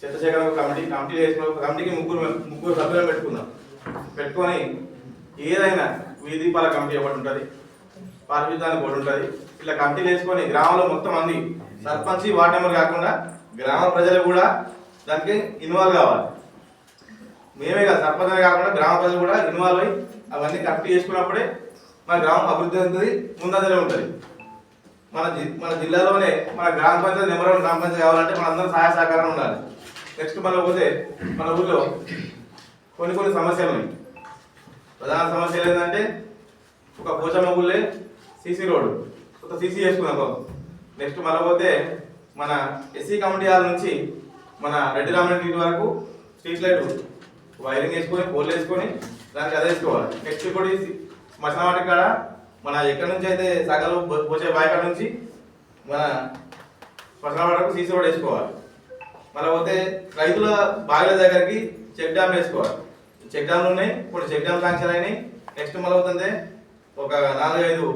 Chandrasekhar committee వేసిన కమిటీకి ముగ్గురు సభ్యులను పెట్టుకొని ఏదైనా వీధి పాల కమిటీ ఒకటి ఉంటుంది, పారిశుద్ధ్యానికి ఒకటి ఉంటుంది. ఇట్లా కమిటీలు వేసుకొని గ్రామంలో మొత్తం మంది సర్పంచ్ వార్డు మెంబర్ కాకుండా గ్రామ ప్రజలు కూడా దానికి ఇన్వాల్వ్ కావాలి. మేమే కాదు, సర్పంచ్ కాకుండా గ్రామ ప్రజలు కూడా ఇన్వాల్వ్ అయ్యి అవన్నీ కమిటీ చేసుకున్నప్పుడే మన గ్రామం అభివృద్ధి అవుతుంది, ముందంజలో ఉంటుంది. మన జిల్లాలోనే మన గ్రామ పంచాయతీ నెంబర్ 1 గ్రామ పంచాయతీ కావాలంటే మన అందరం సహాయ సహకారం ఉండాలి. నెక్స్ట్ మనం పోతే మన ఊళ్ళో కొన్ని సమస్యలు ఉన్నాయి. ప్రధాన సమస్యలు ఏంటంటే ఒక పోచమ్మ ఊళ్ళే సీసీ రోడ్డు కొత్త సీసీ చేసుకున్నాం. నెక్స్ట్ మనం పోతే మన ఎస్సీ కమిటీ హాల్ నుంచి మన రెడ్డి రామరెడ్డి వరకు స్ట్రీట్ లైట్ వైరింగ్ వేసుకొని పోల్ వేసుకొని దానికి అదే వేసుకోవాలి. నెక్స్ట్ కూడా శ్మశాన వాటి కాడ మన ఎక్కడి నుంచి అయితే సగలు పోసే బాయకాడ నుంచి మన శ్మశాన వాటకు సీసీ రోడ్ వేసుకోవాలి. మళ్ళీ పోతే రైతుల బావిల దగ్గరికి చెక్ డ్యామ్ వేసుకోవాలి. చెక్ డ్యామ్లు ఉన్నాయి, ఇప్పుడు చెక్ డ్యామ్ శాంక్షన్ అయినాయి. నెక్స్ట్ మళ్ళీ అవుతుంది ఒక 4-5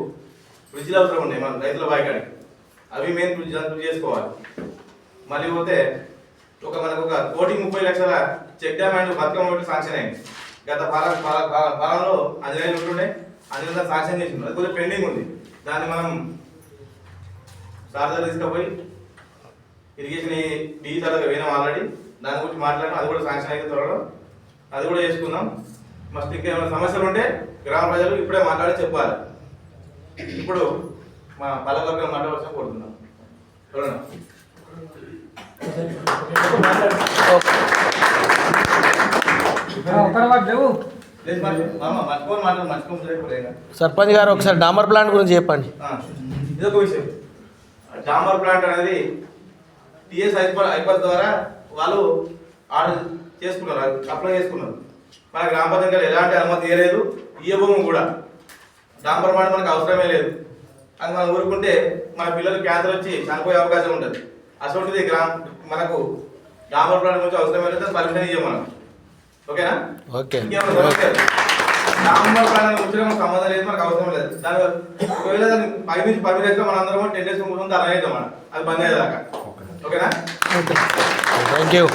బ్రిడ్జిలు అవసరం ఉన్నాయి మన రైతుల బావికాడికి, అవి మెయిన్ బ్రిడ్జ్ చేసుకోవాలి. మళ్ళీ పోతే మనకు 1,30,00,000 చెక్ డ్యామ్ అండ్ బతుకమ్మ ఒకటి శాంక్షన్ అయింది. గత పాలనలో అంజనేయులు ఉంటుండే, అంజనేయులు శాంక్షన్ చేసింది, అది కొంచెం పెండింగ్ ఉంది. దాన్ని మనం సార్ తీసుకుపోయి ఇరిగేషన్ డిజిటల్గా పోయినాం ఆల్రెడీ, దాని గురించి మాట్లాడడం, అది కూడా శాంక్షన్ అయితే త్వరలో అది కూడా చేసుకుందాం. మస్తు ఇంకేమైనా సమస్యలు ఉంటే గ్రామ ప్రజలు ఇప్పుడే మాట్లాడి చెప్పాలి. ఇప్పుడు మా పాలకవర్గం మాట్లాడవలసిన కోరుతున్నాం. చూడండి సర్పంచ్ గారు ఒకసారి డాంబర్ ప్లాంట్ గురించి చెప్పండి. ఇదొక విషయం. డాంబర్ ప్లాంట్ అనేది టిఎస్ ఐపాస్ ద్వారా వాళ్ళు ఆర్డర్ చేసుకున్నారు, అప్లై చేసుకున్నారు. మన గ్రామ పంచాయతీలో ఎలాంటి అనుమతి ఇవ్వలేదు, ఇయ్యబోము కూడా. డాంబర్ ప్లాంట్ మనకు అవసరమే లేదు. అది మనం ఊరుకుంటే మన పిల్లలు క్యాన్సర్ వచ్చి చనిపోయే అవకాశం ఉంటుంది. అటువంటిది మనకు డాంబర్ ప్లాంట్ గురించి అవసరమే లేదు, పర్మిషన్ ఇవ్వం మనం. ఓకేనా? ఓకే. డాంబర్ ప్లాంట్ ఉంచడం సంబంధం లేదు, మనకు అవసరం లేదు. దాని ఒకవేళ దాన్ని 5 నుంచి 10 డేస్లో మన అందరం 10 డేస్ ముందు అలా అవుతాం మనం, అది బంద్ అయ్యేదాకా. ఓకేనా? Thank you.